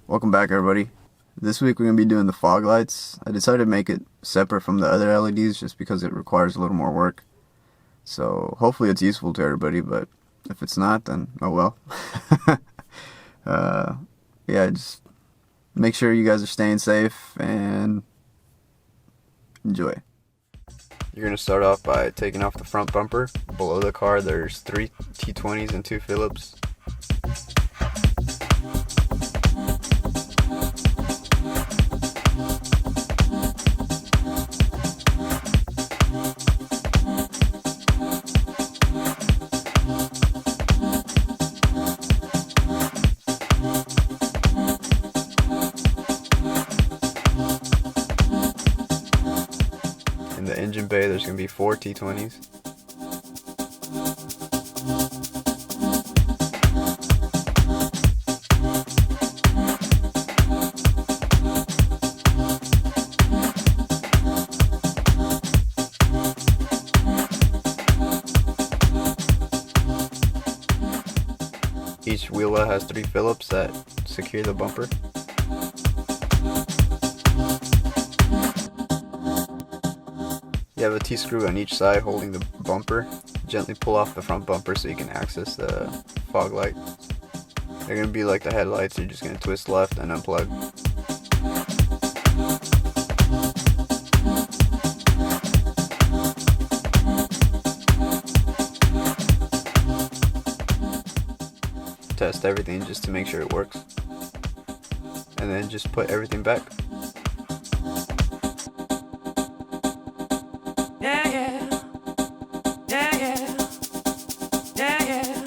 Welcome back, everybody. This week we're going to be doing the fog lights. I decided to make it separate from the other LEDs just because it requires a little more work. So hopefully it's useful to everybody, but if it's not, then oh well. Yeah, just make sure you guys are staying safe and enjoy. You're going to start off by taking off the front bumper. Below the car there's 3 T20s and 2 Phillips. In the engine bay there's going to be 4 T20s. Each wheel well has 3 Phillips that secure the bumper. You have a T-screw on each side holding the bumper. Gently pull off the front bumper so you can access the fog light. They're going to be like the headlights, you're just going to twist left and unplug. Test everything just to make sure it works. And then just put everything back. Yeah, yeah. Yeah, yeah. Yeah, yeah.